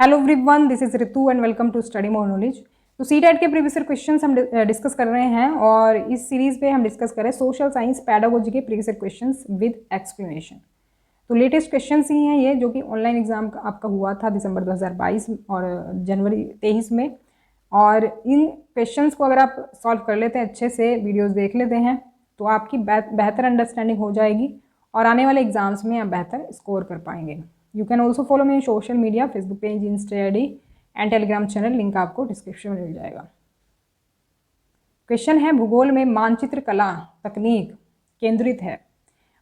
Hello everyone, this is Ritu and welcome to study more knowledge. तो CTET के previous year questions हम discuss कर रहे हैं और इस सीरीज पे हम डिस्कस कर रहे हैं सोशल साइंस पेडागोजी के previous year questions with explanation. तो लेटेस्ट क्वेश्चंस ही हैं ये, जो कि ऑनलाइन एग्जाम आपका हुआ था दिसंबर 2022 और जनवरी 23 में। और इन क्वेश्चंस को अगर आप सॉल्व कर लेते हैं, अच्छे से वीडियोस देख लेते हैं, तो आपकी बेहतर अंडरस्टैंडिंग हो जाएगी और आने वाले एग्जाम्स में आप बेहतर स्कोर कर पाएंगे। You can also follow me social media, Facebook page, Insta ID and Telegram channel, link आपको डिस्क्रिप्शन में मिल जाएगा। क्वेश्चन है, भूगोल में मानचित्र कला तकनीक केंद्रित है।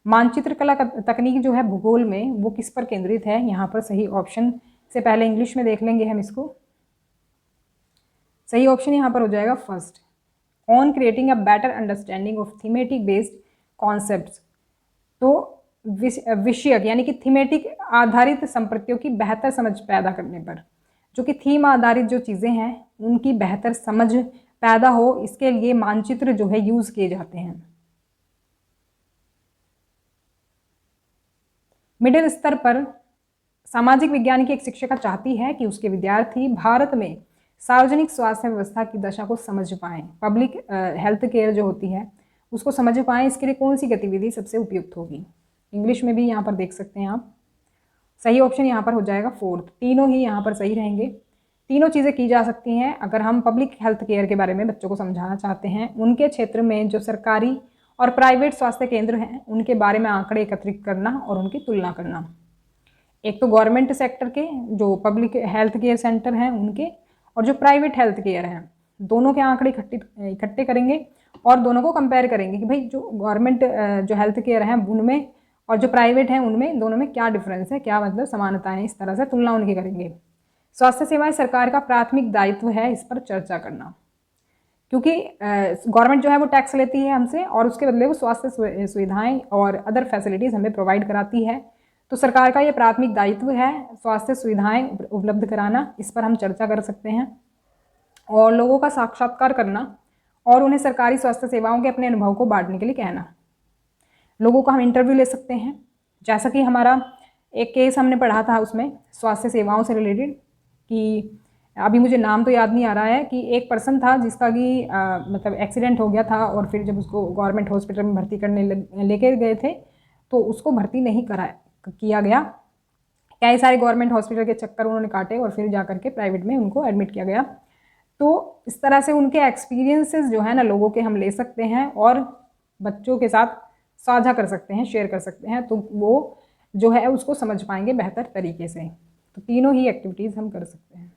मानचित्र कला तकनीक जो है भूगोल में, वो किस पर केंद्रित है? यहाँ पर सही ऑप्शन से पहले इंग्लिश में देख लेंगे हम इसको। सही ऑप्शन यहाँ पर हो जाएगा first, on creating a better understanding of thematic based concepts. तो विषयक यानी कि थीमेटिक आधारित संप्रतियों की बेहतर समझ पैदा करने पर, जो कि थीम आधारित जो चीज़ें हैं उनकी बेहतर समझ पैदा हो, इसके लिए मानचित्र जो है यूज़ किए जाते हैं। मिडिल स्तर पर सामाजिक विज्ञान की एक शिक्षिका चाहती है कि उसके विद्यार्थी भारत में सार्वजनिक स्वास्थ्य व्यवस्था की दशा को समझ पाएँ, पब्लिक हेल्थ केयर जो होती है उसको समझ पाएँ। इसके लिए कौन सी गतिविधि सबसे उपयुक्त होगी? इंग्लिश में भी यहाँ पर देख सकते हैं आप। सही ऑप्शन यहाँ पर हो जाएगा फोर्थ, तीनों ही यहाँ पर सही रहेंगे। तीनों चीज़ें की जा सकती हैं अगर हम पब्लिक हेल्थ केयर के बारे में बच्चों को समझाना चाहते हैं। उनके क्षेत्र में जो सरकारी और प्राइवेट स्वास्थ्य केंद्र हैं उनके बारे में आंकड़े एकत्रित करना और उनकी तुलना करना। एक तो गवर्नमेंट सेक्टर के जो पब्लिक हेल्थ केयर सेंटर हैं उनके, और जो प्राइवेट हेल्थ केयर हैं, दोनों के आंकड़े इकट्ठे करेंगे और दोनों को कंपेयर करेंगे कि भाई जो गवर्नमेंट जो हेल्थ केयर हैं उनमें और जो प्राइवेट हैं उनमें, दोनों में क्या डिफरेंस है, क्या मतलब समानताएं है, इस तरह से तुलना उनकी करेंगे। स्वास्थ्य सेवाएं सरकार का प्राथमिक दायित्व है, इस पर चर्चा करना, क्योंकि गवर्नमेंट जो है वो टैक्स लेती है हमसे और उसके बदले वो स्वास्थ्य सुविधाएं और अदर फैसिलिटीज़ हमें प्रोवाइड कराती है। तो सरकार का ये प्राथमिक दायित्व है स्वास्थ्य सुविधाएं उपलब्ध कराना, इस पर हम चर्चा कर सकते हैं। और लोगों का साक्षात्कार करना और उन्हें सरकारी स्वास्थ्य सेवाओं के अपने अनुभव को बांटने के लिए कहना। लोगों का हम इंटरव्यू ले सकते हैं, जैसा कि हमारा एक केस हमने पढ़ा था उसमें स्वास्थ्य सेवाओं से रिलेटेड, कि अभी मुझे नाम तो याद नहीं आ रहा है, कि एक पर्सन था जिसका कि मतलब एक्सीडेंट हो गया था और फिर जब उसको गवर्नमेंट हॉस्पिटल में भर्ती करने लेके गए थे तो उसको भर्ती नहीं किया गया। कई सारे गवर्नमेंट हॉस्पिटल के चक्कर उन्होंने काटे और फिर जा करके प्राइवेट में उनको एडमिट किया गया। तो इस तरह से उनके एक्सपीरियंसेस जो है ना लोगों के हम ले सकते हैं और बच्चों के साथ साझा कर सकते हैं, शेयर कर सकते हैं, तो वो जो है उसको समझ पाएंगे बेहतर तरीके से। तो तीनों ही एक्टिविटीज़ हम कर सकते हैं।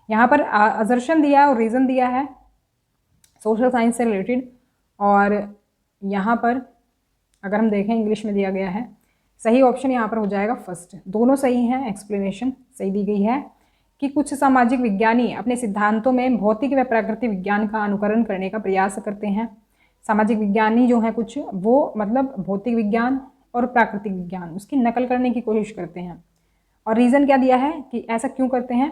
यहाँ पर असर्शन दिया और रीज़न दिया है सोशल साइंस से रिलेटेड, और यहाँ पर अगर हम देखें इंग्लिश में दिया गया है। सही ऑप्शन यहाँ पर हो जाएगा फर्स्ट, दोनों सही हैं। एक्सप्लेनेशन सही दी गई है कि कुछ सामाजिक विज्ञानी अपने सिद्धांतों में भौतिक व प्राकृतिक विज्ञान का अनुकरण करने का प्रयास करते हैं। सामाजिक विज्ञानी जो हैं कुछ, वो मतलब भौतिक विज्ञान और प्राकृतिक विज्ञान उसकी नकल करने की कोशिश करते हैं। और रीज़न क्या दिया है कि ऐसा क्यों करते हैं,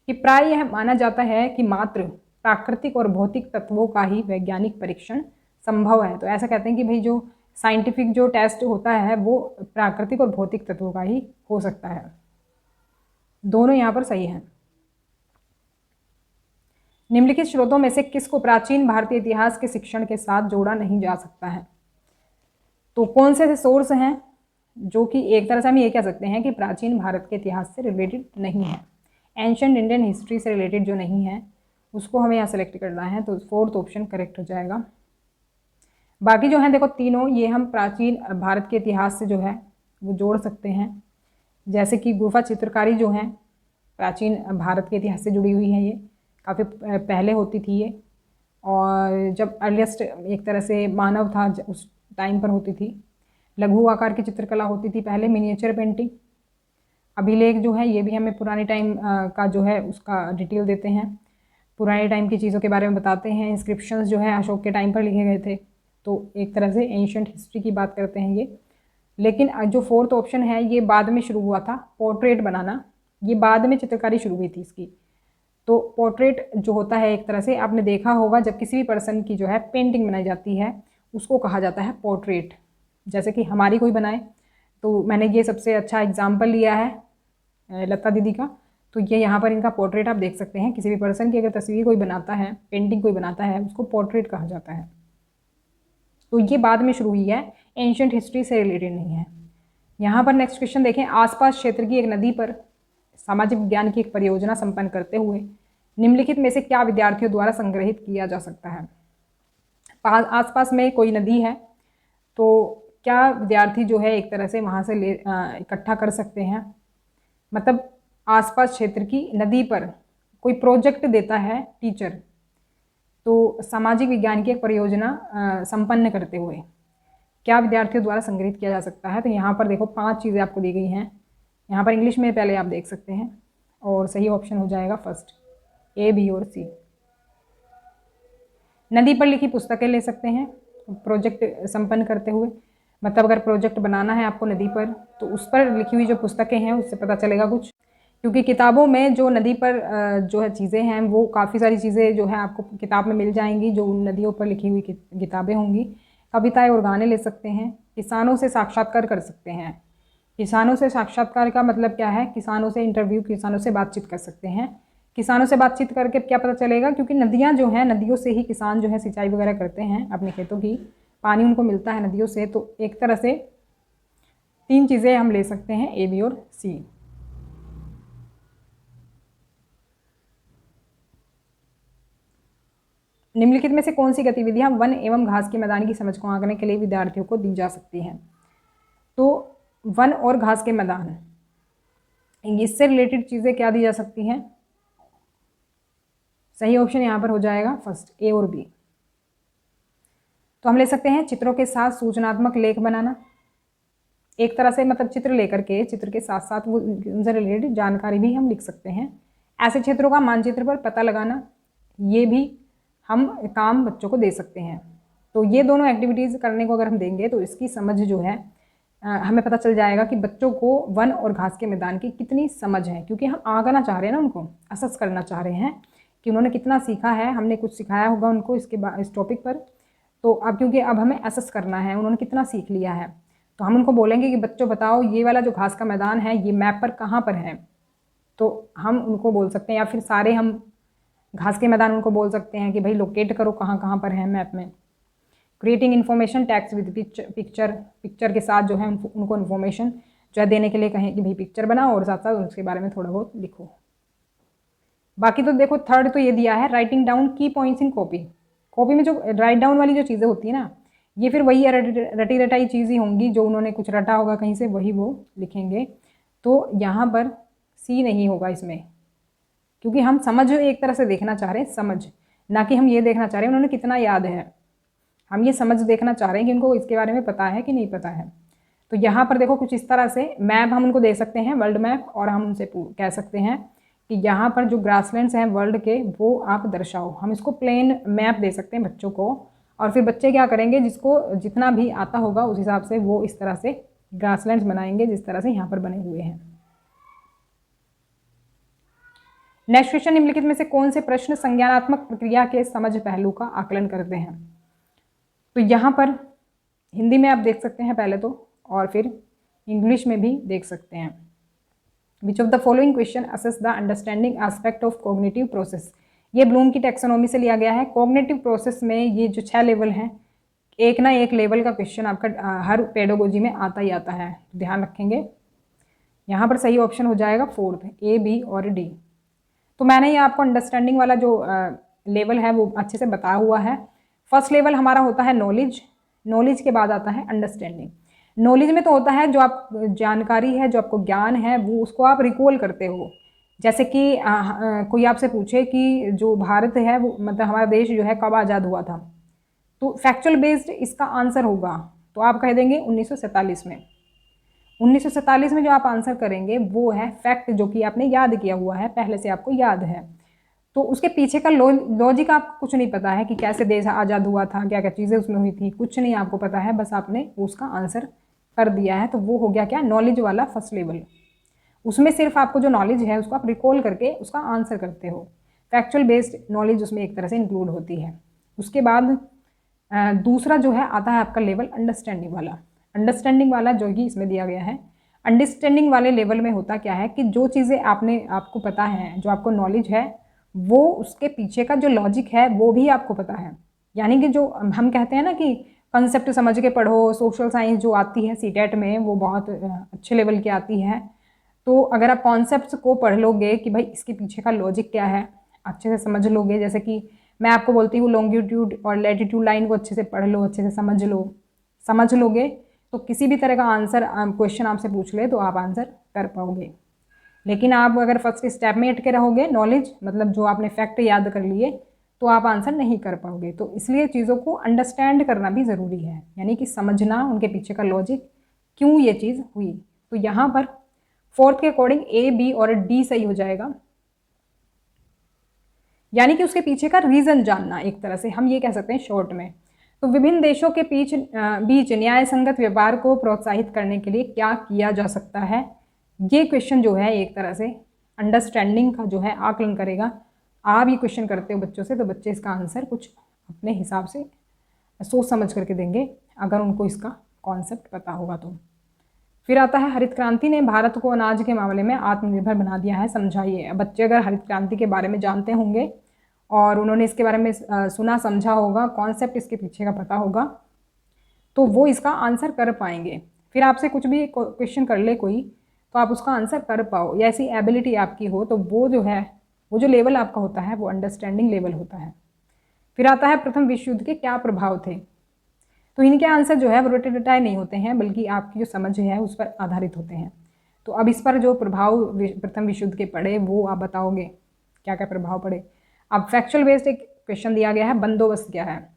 कि प्राय यह माना जाता है कि मात्र प्राकृतिक और भौतिक तत्वों का ही वैज्ञानिक परीक्षण संभव है। तो ऐसा कहते हैं कि भाई जो साइंटिफिक जो टेस्ट होता है वो प्राकृतिक और भौतिक तत्वों का ही हो सकता है। दोनों यहाँ पर सही हैं। निम्नलिखित स्रोतों में से किसको प्राचीन भारतीय इतिहास के शिक्षण के साथ जोड़ा नहीं जा सकता है? तो कौन से सोर्स हैं जो कि एक तरह से हम ये कह सकते हैं कि प्राचीन भारत के इतिहास से रिलेटेड नहीं है, एंशिएंट इंडियन हिस्ट्री से रिलेटेड जो नहीं है उसको हमें यहाँ सेलेक्ट करना है। तो फोर्थ ऑप्शन करेक्ट हो जाएगा। बाकी जो हैं देखो तीनों, ये हम प्राचीन भारत के इतिहास से जो है वो जोड़ सकते हैं। जैसे कि गुफा चित्रकारी जो है प्राचीन भारत के इतिहास से जुड़ी हुई है, ये काफ़ी पहले होती थी ये, और जब अर्लीस्ट एक तरह से मानव था उस टाइम पर होती थी। लघु आकार की चित्रकला होती थी पहले, मिनिएचर पेंटिंग। अभिलेख जो है ये भी हमें पुराने टाइम का जो है उसका डिटेल देते हैं, पुराने टाइम की चीज़ों के बारे में बताते हैं। इंस्क्रिप्शंस जो है अशोक के टाइम पर लिखे गए थे, तो एक तरह से एंशिएंट हिस्ट्री की बात करते हैं ये। लेकिन जो फोर्थ ऑप्शन है ये बाद में शुरू हुआ था, पोर्ट्रेट बनाना, ये बाद में चित्रकारी शुरू हुई थी इसकी। तो पोर्ट्रेट जो होता है एक तरह से आपने देखा होगा, जब किसी भी पर्सन की जो है पेंटिंग बनाई जाती है उसको कहा जाता है पोर्ट्रेट। जैसे कि हमारी कोई बनाए तो मैंने ये सबसे अच्छा एग्जाम्पल लिया है लता दीदी का। तो ये यहाँ पर इनका पोर्ट्रेट आप देख सकते हैं। किसी भी पर्सन की अगर तस्वीर कोई बनाता है, पेंटिंग कोई बनाता है, उसको पोर्ट्रेट कहा जाता है। तो ये बाद में शुरू हुई है, एंशियंट हिस्ट्री से रिलेटेड नहीं है। यहाँ पर नेक्स्ट क्वेश्चन देखें, आसपास क्षेत्र की एक नदी पर सामाजिक विज्ञान की एक परियोजना संपन्न करते हुए निम्नलिखित में से क्या विद्यार्थियों द्वारा संग्रहित किया जा सकता है। आसपास में कोई नदी है, तो क्या विद्यार्थी जो है एक तरह से वहाँ से इकट्ठा कर सकते हैं। मतलब आसपास क्षेत्र की नदी पर कोई प्रोजेक्ट देता है टीचर, तो सामाजिक विज्ञान की एक परियोजना संपन्न करते हुए क्या विद्यार्थियों द्वारा संग्रहित किया जा सकता है। तो यहाँ पर देखो 5 चीज़ें आपको दी गई हैं। यहाँ पर इंग्लिश में पहले आप देख सकते हैं और सही ऑप्शन हो जाएगा फर्स्ट, ए, बी और सी। नदी पर लिखी पुस्तकें ले सकते हैं प्रोजेक्ट संपन्न करते हुए। मतलब अगर प्रोजेक्ट बनाना है आपको नदी पर, तो उस पर लिखी हुई जो पुस्तकें हैं उससे पता चलेगा कुछ, क्योंकि किताबों में जो नदी पर जो है चीज़ें हैं वो काफ़ी सारी चीज़ें जो है आपको किताब में मिल जाएंगी, जो उन नदियों पर लिखी हुई किताबें होंगी। कविताएं और गाने ले सकते हैं। किसानों से साक्षात्कार कर सकते हैं। किसानों से साक्षात्कार का मतलब क्या है, किसानों से इंटरव्यू, किसानों से बातचीत कर सकते हैं। किसानों से बातचीत करके क्या पता चलेगा, क्योंकि नदियाँ जो हैं, नदियों से ही किसान जो है सिंचाई वगैरह करते हैं अपने खेतों की, पानी उनको मिलता है नदियों से। तो एक तरह से 3 चीज़ें हम ले सकते हैं, ए, बी और सी। निम्नलिखित में से कौन सी गतिविधियां वन एवं घास के मैदान की समझ को आंकने के लिए विद्यार्थियों को दी जा सकती हैं। तो वन और घास के मैदान, इससे रिलेटेड चीज़ें क्या दी जा सकती हैं। सही ऑप्शन यहाँ पर हो जाएगा फर्स्ट, ए और बी। तो हम ले सकते हैं चित्रों के साथ सूचनात्मक लेख बनाना। एक तरह से मतलब चित्र लेकर के, चित्र के साथ साथ वो उनसे रिलेटेड जानकारी भी हम लिख सकते हैं। ऐसे क्षेत्रों का मानचित्र पर पता लगाना, ये भी हम काम बच्चों को दे सकते हैं। तो ये दोनों एक्टिविटीज़ करने को अगर हम देंगे तो इसकी समझ जो है हमें पता चल जाएगा कि बच्चों को वन और घास के मैदान की कितनी समझ है, क्योंकि हम आंकना चाह रहे हैं ना, उनको असेस करना चाह रहे हैं कि उन्होंने कितना सीखा है। हमने कुछ सिखाया होगा उनको इस टॉपिक पर, तो अब क्योंकि अब हमें असेस करना है उन्होंने कितना सीख लिया है, तो हम उनको बोलेंगे कि बच्चों बताओ ये वाला जो घास का मैदान है ये मैप पर कहाँ पर है। तो हम उनको बोल सकते हैं, या फिर सारे हम घास के मैदान उनको बोल सकते हैं कि भाई लोकेट करो कहाँ कहाँ पर है मैप में। Creating information tax with picture के साथ जो है उनको इन्फॉर्मेशन जो है देने के लिए कहें कि भाई पिक्चर बनाओ और साथ साथ उसके बारे में थोड़ा बहुत लिखो। बाकी तो देखो थर्ड तो ये दिया है, राइटिंग डाउन की पॉइंट्स इन कॉपी। कॉपी में जो राइट डाउन वाली जो चीज़ें होती है ना, ये फिर वही रटी रटाई चीज़ ही होंगी, जो उन्होंने कुछ रटा होगा कहीं से वही वो लिखेंगे। तो यहाँ पर सी नहीं होगा इसमें, क्योंकि हम समझ एक तरह से देखना चाह रहे हैं, समझ, ना कि हम ये देखना चाह रहे हैं उन्होंने कितना याद है। हम ये समझ देखना चाह रहे हैं कि उनको इसके बारे में पता है कि नहीं पता है। तो यहाँ पर देखो कुछ इस तरह से मैप हम उनको दे सकते हैं, वर्ल्ड मैप, और हम उनसे कह सकते हैं कि यहाँ पर जो ग्रासलैंड्स हैं वर्ल्ड के वो आप दर्शाओ। हम इसको प्लेन मैप दे सकते हैं बच्चों को, और फिर बच्चे क्या करेंगे, जिसको जितना भी आता होगा उस हिसाब से वो इस तरह से ग्रासलैंड्स बनाएंगे जिस तरह से यहाँ पर बने हुए हैं। नेक्स्ट क्वेश्चन, निम्नलिखित में से कौन से प्रश्न संज्ञानात्मक प्रक्रिया के समझ पहलू का आकलन करते हैं। तो यहाँ पर हिंदी में आप देख सकते हैं पहले तो, और फिर इंग्लिश में भी देख सकते हैं। Which of the following question assess the understanding aspect of cognitive process. ये ब्लूम की टैक्सोनॉमी से लिया गया है। कॉग्निटिव प्रोसेस में ये जो 6 लेवल हैं, एक ना एक लेवल का क्वेश्चन आपका हर पेडागोजी में आता ही आता है, ध्यान रखेंगे। यहाँ पर सही ऑप्शन हो जाएगा फोर्थ, ए, बी और डी। तो मैंने ये आपको अंडरस्टैंडिंग वाला जो लेवल है वो अच्छे से बताया हुआ है। फर्स्ट लेवल हमारा होता है नॉलेज, नॉलेज के बाद आता है अंडरस्टैंडिंग। नॉलेज में तो होता है जो आप जानकारी है, जो आपको ज्ञान है, वो उसको आप रिकॉल करते हो। जैसे कि कोई आपसे पूछे कि जो भारत है वो मतलब हमारा देश जो है कब आज़ाद हुआ था, तो फैक्चुअल बेस्ड इसका आंसर होगा, तो आप कह देंगे 1947 में। 1947 में जो आप आंसर करेंगे वो है फैक्ट, जो कि आपने याद किया हुआ है, पहले से आपको याद है। तो उसके पीछे का लॉजिक आपको कुछ नहीं पता है कि कैसे देश आज़ाद हुआ था, क्या क्या चीज़ें उसमें हुई थी, कुछ नहीं आपको पता है, बस आपने उसका आंसर कर दिया है। तो वो हो गया क्या, नॉलेज वाला फर्स्ट लेवल। उसमें सिर्फ आपको जो नॉलेज है उसको आप रिकॉल करके उसका आंसर करते हो। फैक्चुअल बेस्ड नॉलेज उसमें एक तरह से इंक्लूड होती है। उसके बाद दूसरा जो है आता है आपका लेवल अंडरस्टैंडिंग वाला। अंडरस्टैंडिंग वाला जो कि इसमें दिया गया है, अंडरस्टैंडिंग वाले लेवल में होता क्या है कि जो चीज़ें आपको पता है, जो आपको नॉलेज है, वो उसके पीछे का जो लॉजिक है वो भी आपको पता है। यानी कि जो हम कहते हैं ना कि कंसेप्ट समझ के पढ़ो, सोशल साइंस जो आती है सीटेट में वो बहुत अच्छे लेवल की आती है। तो अगर आप कॉन्सेप्ट्स को पढ़ लोगे कि भाई इसके पीछे का लॉजिक क्या है, अच्छे से समझ लोगे, जैसे कि मैं आपको बोलती हूँ लॉन्गिट्यूड और लैटिट्यूड लाइन को अच्छे से पढ़ लो, अच्छे से समझ लोगे तो किसी भी तरह का आंसर क्वेश्चन आपसे पूछ ले तो आप आंसर कर पाओगे। लेकिन आप अगर फर्स्ट स्टेप में अटके रहोगे, नॉलेज मतलब जो आपने फैक्ट याद कर लिए, तो आप आंसर नहीं कर पाओगे। तो इसलिए चीज़ों को अंडरस्टैंड करना भी ज़रूरी है, यानी कि समझना उनके पीछे का लॉजिक, क्यों ये चीज़ हुई। तो यहाँ पर फोर्थ के अकॉर्डिंग ए, बी और डी सही हो जाएगा, यानी कि उसके पीछे का रीज़न जानना, एक तरह से हम ये कह सकते हैं शॉर्ट में। तो विभिन्न देशों के बीच न्याय संगत व्यापार को प्रोत्साहित करने के लिए क्या किया जा सकता है, ये क्वेश्चन जो है एक तरह से अंडरस्टैंडिंग का जो है आकलन करेगा। आप ये क्वेश्चन करते हो बच्चों से तो बच्चे इसका आंसर कुछ अपने हिसाब से सोच समझ करके देंगे, अगर उनको इसका कॉन्सेप्ट पता होगा तो। फिर आता है हरित क्रांति ने भारत को अनाज के मामले में आत्मनिर्भर बना दिया है, समझाइए। बच्चे अगर हरित क्रांति के बारे में जानते होंगे और उन्होंने इसके बारे में सुना समझा होगा, कॉन्सेप्ट इसके पीछे का पता होगा, तो वो इसका आंसर कर पाएंगे। फिर आपसे कुछ भी क्वेश्चन कर ले कोई, तो आप उसका आंसर कर पाओ, या ऐसी एबिलिटी आपकी हो, तो वो जो है, वो जो लेवल आपका होता है वो अंडरस्टैंडिंग लेवल होता है। फिर आता है प्रथम विश्व युद्ध के क्या प्रभाव थे। तो इनके आंसर जो है वो रटे नहीं होते हैं, बल्कि आपकी जो समझ है उस पर आधारित होते हैं। तो अब इस पर जो प्रभाव प्रथम विश्व युद्ध के पड़े वो आप बताओगे क्या क्या प्रभाव पड़े। अब फैक्चुअल बेस्ड एक क्वेश्चन दिया गया है, बंदोबस्त क्या है।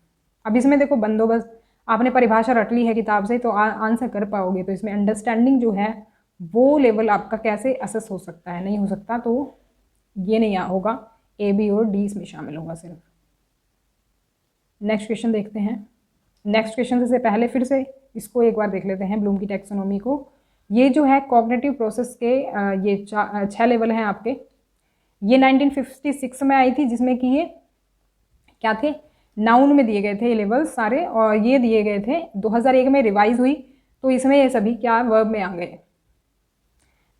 अब इसमें देखो बंदोबस्त आपने परिभाषा रट ली है किताब से, तो आंसर कर पाओगे। तो इसमें अंडरस्टैंडिंग जो है वो लेवल आपका कैसे असेस हो सकता है, नहीं हो सकता, तो ये नहीं होगा, ए, बी और डी इसमें शामिल होगा सिर्फ। नेक्स्ट क्वेश्चन देखते हैं। नेक्स्ट क्वेश्चन से पहले फिर से इसको एक बार देख लेते हैं, ब्लूम की टैक्सोनॉमी को। ये जो है कॉग्निटिव प्रोसेस के ये 6 लेवल हैं आपके। ये 1956 में आई थी, जिसमें कि ये क्या थे, नाउन में दिए गए थे ये लेवल सारे, और ये दिए गए थे 2001 में रिवाइज हुई, तो इसमें ये सभी क्या वर्ब में आ गए।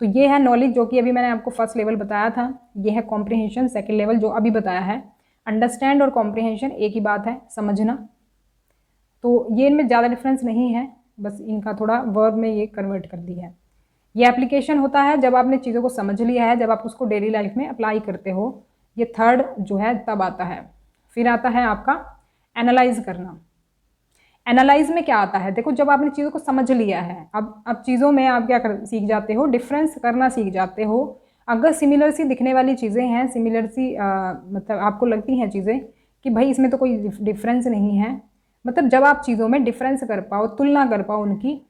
तो ये है नॉलेज, जो कि अभी मैंने आपको फर्स्ट लेवल बताया था। ये है कॉम्प्रिहेंशन, सेकेंड लेवल जो अभी बताया है। अंडरस्टैंड और कॉम्प्रिहेंशन एक ही बात है, समझना। तो ये इनमें ज़्यादा डिफरेंस नहीं है, बस इनका थोड़ा वर्ब में ये कन्वर्ट कर दिया है। ये एप्लीकेशन होता है जब आपने चीज़ों को समझ लिया है, जब आप उसको डेली लाइफ में अप्लाई करते हो। ये थर्ड जो है तब आता है। फिर आता है आपका एनालाइज करना। एनालाइज में क्या आता है, देखो जब आपने चीज़ों को समझ लिया है, अब चीज़ों में आप क्या सीख जाते हो, डिफरेंस करना सीख जाते हो। अगर सिमिलर सी दिखने वाली चीज़ें हैं, सिमिलर सी मतलब आपको लगती हैं चीज़ें कि भाई इसमें तो कोई डिफरेंस नहीं है, मतलब जब आप चीज़ों में डिफरेंस कर पाओ, तुलना कर पाओ उनकी,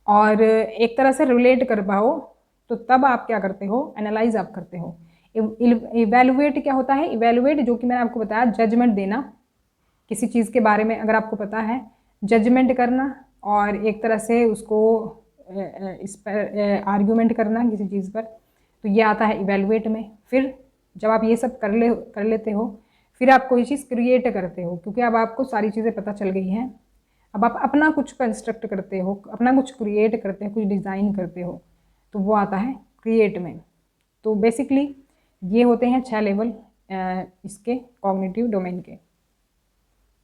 और एक तरह से रिलेट कर पाओ, तो तब आप क्या करते हो, एनालाइज आप करते हो। इवेलुएट क्या होता है, इवेलुएट जो कि मैंने आपको बताया, जजमेंट देना किसी चीज़ के बारे में, अगर आपको पता है, जजमेंट करना और एक तरह से उसको इस पर आर्ग्यूमेंट करना किसी चीज़ पर, तो ये आता है इवेलुएट में। फिर जब आप ये सब कर लेते हो, फिर आप कोई चीज़ क्रिएट करते हो, क्योंकि अब आपको सारी चीज़ें पता चल गई हैं। अब आप अपना कुछ कंस्ट्रक्ट करते हो, अपना कुछ क्रिएट करते हो, कुछ डिज़ाइन करते हो, तो वो आता है क्रिएट में। तो बेसिकली ये होते हैं 6 लेवल इसके कॉग्निटिव डोमेन के।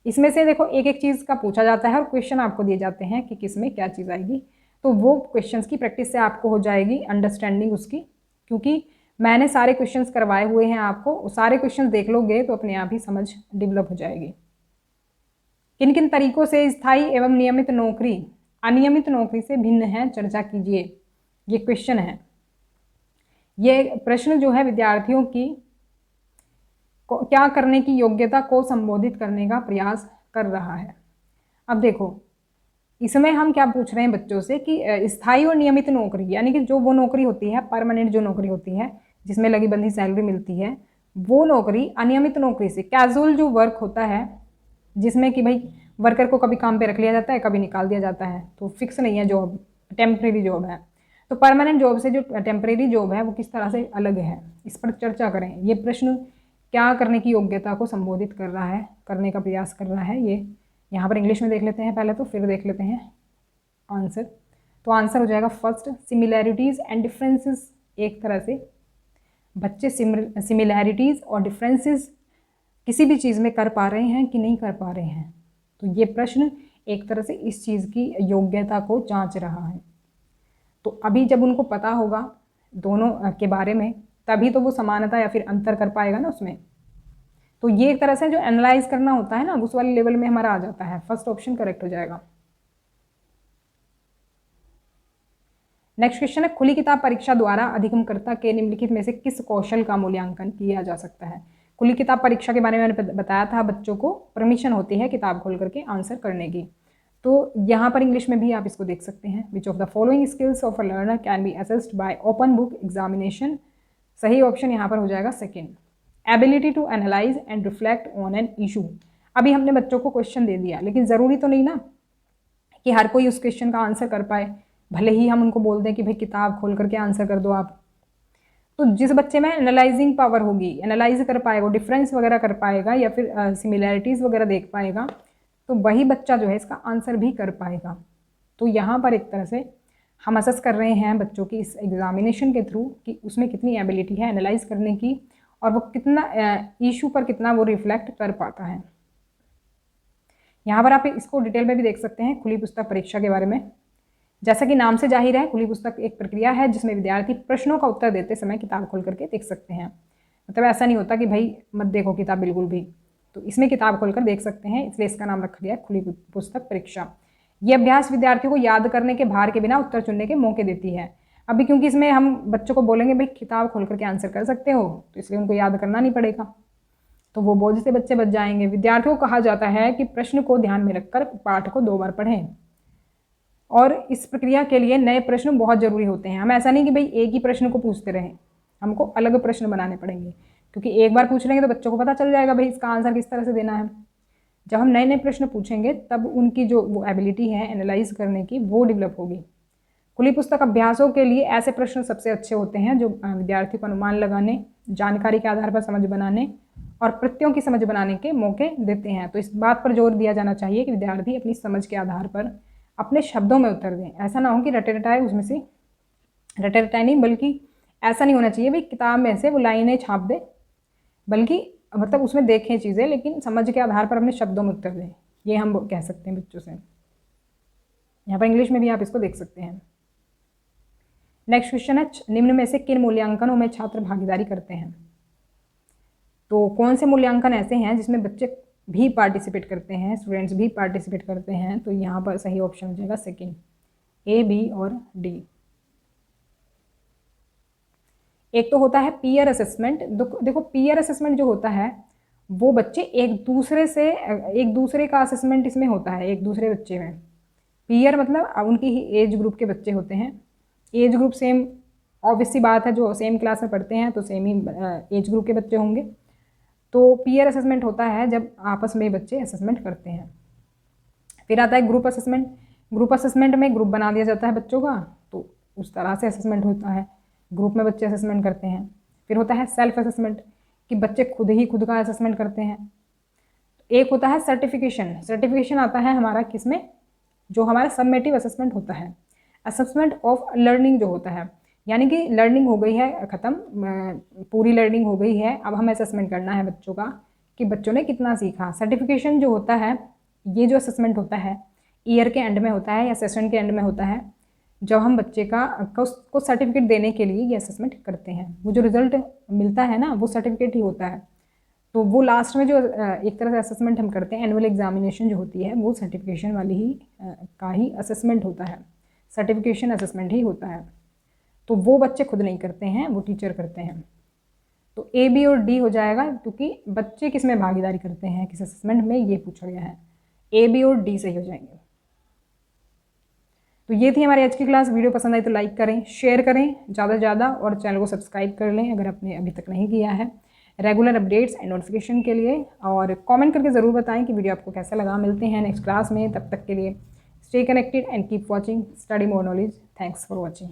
इसमें से देखो एक एक चीज़ का पूछा जाता है और क्वेश्चन आपको दिए जाते हैं कि किस में क्या चीज़ आएगी, तो वो क्वेश्चंस की प्रैक्टिस से आपको हो जाएगी अंडरस्टैंडिंग उसकी, क्योंकि मैंने सारे क्वेश्चंस करवाए हुए हैं आपको, सारे क्वेश्चंस देख लोगे तो अपने आप ही समझ डेवलप हो जाएगी। किन किन तरीकों से स्थायी एवं नियमित नौकरी अनियमित नौकरी से भिन्न है, चर्चा कीजिए। ये क्वेश्चन है, ये प्रश्न जो है विद्यार्थियों की क्या करने की योग्यता को संबोधित करने का प्रयास कर रहा है। अब देखो इसमें हम क्या पूछ रहे हैं बच्चों से कि स्थायी और नियमित नौकरी, यानी कि जो वो नौकरी होती है, परमानेंट जो नौकरी होती है जिसमें लगी बंधी सैलरी मिलती है, वो नौकरी अनियमित नौकरी से, कैजुअल जो वर्क होता है जिसमें कि भाई वर्कर को कभी काम पे रख लिया जाता है, कभी निकाल दिया जाता है, तो फिक्स नहीं है जॉब, टेम्प्रेरी जॉब है। तो परमानेंट जॉब से जो टेम्प्रेरी जॉब है वो किस तरह से अलग है, इस पर चर्चा करें। ये प्रश्न क्या करने की योग्यता को संबोधित कर रहा है, करने का प्रयास कर रहा है, ये यहाँ पर इंग्लिश में देख लेते हैं पहले, तो फिर देख लेते हैं आंसर। तो आंसर हो जाएगा फर्स्ट, सिमिलैरिटीज़ एंड डिफरेंसेस। एक तरह से बच्चे सिमिलैरिटीज़ और डिफरेंसेस किसी भी चीज़ में कर पा रहे हैं कि नहीं कर पा रहे हैं। तो ये प्रश्न एक तरह से इस चीज़ की योग्यता को जांच रहा है। तो अभी जब उनको पता होगा दोनों के बारे में, तभी तो वो समानता या फिर अंतर कर पाएगा ना उसमें। तो ये एक तरह से जो एनालाइज करना होता है ना, उस वाले लेवल में हमारा आ जाता है। फर्स्ट ऑप्शन करेक्ट हो जाएगा। नेक्स्ट क्वेश्चन है, खुली किताब परीक्षा द्वारा अधिगमकर्ता के निम्नलिखित में से किस कौशल का मूल्यांकन किया जा सकता है। खुली किताब परीक्षा के बारे में मैंने बताया था, बच्चों को परमिशन होती है किताब खोल करके आंसर करने की। तो यहाँ पर इंग्लिश में भी आप इसको देख सकते हैं। Which of the following skills of a learner can be assessed by open book examination. सही ऑप्शन यहाँ पर हो जाएगा second, ability to analyse and reflect on an issue. अभी हमने बच्चों को क्वेश्चन दे दिया, लेकिन ज़रूरी तो नहीं ना कि हर कोई उस क्वेश्चन का आंसर कर पाए। भले ही हम उनको बोल दें कि भाई किताब खोल करके आंसर कर दो आप, तो जिस बच्चे में एनालाइजिंग पावर होगी, एनालाइज कर पाएगा, डिफरेंस वगैरह कर पाएगा या फिर सिमिलैरिटीज़ वगैरह देख पाएगा, तो वही बच्चा जो है इसका आंसर भी कर पाएगा। तो यहाँ पर एक तरह से हम असेस कर रहे हैं बच्चों की इस एग्जामिनेशन के थ्रू कि उसमें कितनी एबिलिटी है एनालाइज करने की, और वो कितना इशू पर कितना वो रिफ्लेक्ट कर पाता है। यहाँ पर आप इसको डिटेल में भी देख सकते हैं खुली पुस्तक परीक्षा के बारे में। जैसा कि नाम से जाहिर है, खुली पुस्तक एक प्रक्रिया है जिसमें विद्यार्थी प्रश्नों का उत्तर देते समय किताब खोल करके देख सकते हैं। मतलब ऐसा नहीं होता कि भाई मत देखो किताब बिल्कुल भी, तो इसमें किताब खोलकर देख सकते हैं, इसलिए इसका नाम रखा गया है खुली पुस्तक परीक्षा। ये अभ्यास विद्यार्थियों को याद करने के भार के बिना उत्तर चुनने के मौके देती है। अभी क्योंकि इसमें हम बच्चों को बोलेंगे भाई किताब खोल करके आंसर कर सकते हो, तो इसलिए उनको याद करना नहीं पड़ेगा, तो वो बोझ से बच्चे बच जाएंगे। विद्यार्थियों को कहा जाता है कि प्रश्न को ध्यान में रखकर पाठ को 2 बार पढ़ें, और इस प्रक्रिया के लिए नए प्रश्न बहुत ज़रूरी होते हैं। हम ऐसा नहीं कि भाई एक ही प्रश्न को पूछते रहें, हमको अलग प्रश्न बनाने पड़ेंगे, क्योंकि एक बार पूछ लेंगे तो बच्चों को पता चल जाएगा भाई इसका आंसर किस तरह से देना है। जब हम नए नए प्रश्न पूछेंगे तब उनकी जो वो एबिलिटी है एनालाइज करने की, वो डेवलप होगी। खुली पुस्तक अभ्यासों के लिए ऐसे प्रश्न सबसे अच्छे होते हैं जो विद्यार्थी को अनुमान लगाने, जानकारी के आधार पर समझ बनाने और प्रत्ययों की समझ बनाने के मौके देते हैं। तो इस बात पर जोर दिया जाना चाहिए कि विद्यार्थी अपनी समझ के आधार पर अपने शब्दों में उत्तर दें। ऐसा ना हो कि रटे रटाए उसमें से, रटे रटाए नहीं, बल्कि ऐसा नहीं होना चाहिए भाई किताब में से वो लाइनें छाप दे, बल्कि मतलब उसमें देखें चीज़ें लेकिन समझ के आधार पर अपने शब्दों में उत्तर दें। ये हम कह सकते हैं बच्चों से। यहाँ पर इंग्लिश में भी आप इसको देख सकते हैं। नेक्स्ट क्वेश्चन है, निम्न में से किन मूल्यांकनों में छात्र भागीदारी करते हैं। तो कौन से मूल्यांकन ऐसे हैं जिसमें बच्चे भी पार्टिसिपेट करते हैं, स्टूडेंट्स भी पार्टिसिपेट करते हैं। तो यहाँ पर सही ऑप्शन हो जाएगा सेकेंड, ए, बी और डी। एक तो होता है पीयर असेसमेंट। देखो पीयर असेसमेंट जो होता है वो बच्चे एक दूसरे का असेसमेंट इसमें होता है, एक दूसरे बच्चे में। पीयर मतलब उनकी ही एज ग्रुप के बच्चे होते हैं, एज ग्रुप सेम, ऑब्वियस सी बात है, जो सेम क्लास में पढ़ते हैं तो सेम ही एज ग्रुप के बच्चे होंगे। तो पीयर असेसमेंट होता है जब आपस में बच्चे असेसमेंट करते हैं। फिर आता है ग्रुप असेसमेंट। ग्रुप असेसमेंट में ग्रुप बना दिया जाता है बच्चों का, तो उस तरह से असेसमेंट होता है, ग्रुप में बच्चे असेसमेंट करते हैं। फिर होता है सेल्फ असेसमेंट कि बच्चे खुद ही खुद का असेसमेंट करते हैं। एक होता है सर्टिफिकेशन। सर्टिफिकेशन आता है हमारा किसमें, जो हमारा सबमेटिव असेसमेंट होता है, असेसमेंट ऑफ लर्निंग जो होता है, यानी कि लर्निंग हो गई है ख़त्म, पूरी लर्निंग हो गई है, अब हमें असेसमेंट करना है बच्चों का कि बच्चों ने कितना सीखा। सर्टिफिकेशन जो होता है, ये जो असेसमेंट होता है ईयर के एंड में होता है या सेशन के एंड में होता है, जब हम बच्चे को सर्टिफिकेट देने के लिए ये असेसमेंट करते हैं। वो जो रिज़ल्ट मिलता है ना, वो सर्टिफिकेट ही होता है। तो वो लास्ट में जो एक तरह से असेसमेंट हम करते हैं, एनुअल एग्जामिनेशन जो होती है, वो सर्टिफिकेशन वाली ही का ही असेसमेंट होता है, सर्टिफिकेशन असेसमेंट ही होता है। तो वो बच्चे खुद नहीं करते हैं, वो टीचर करते हैं। तो ए, बी और डी हो जाएगा, क्योंकि बच्चे किस में भागीदारी करते हैं, किस असेसमेंट में, ये पूछा गया है। ए, बी और डी सही हो जाएंगे। तो ये थी हमारी आज की क्लास। वीडियो पसंद आई तो लाइक करें, शेयर करें ज़्यादा से ज़्यादा, और चैनल को सब्सक्राइब कर लें अगर आपने अभी तक नहीं किया है, रेगुलर अपडेट्स एंड नोटिफिकेशन के लिए। और कमेंट करके ज़रूर बताएं कि वीडियो आपको कैसा लगा। मिलते हैं नेक्स्ट क्लास में, तब तक के लिए stay connected and keep watching study more knowledge. Thanks for watching.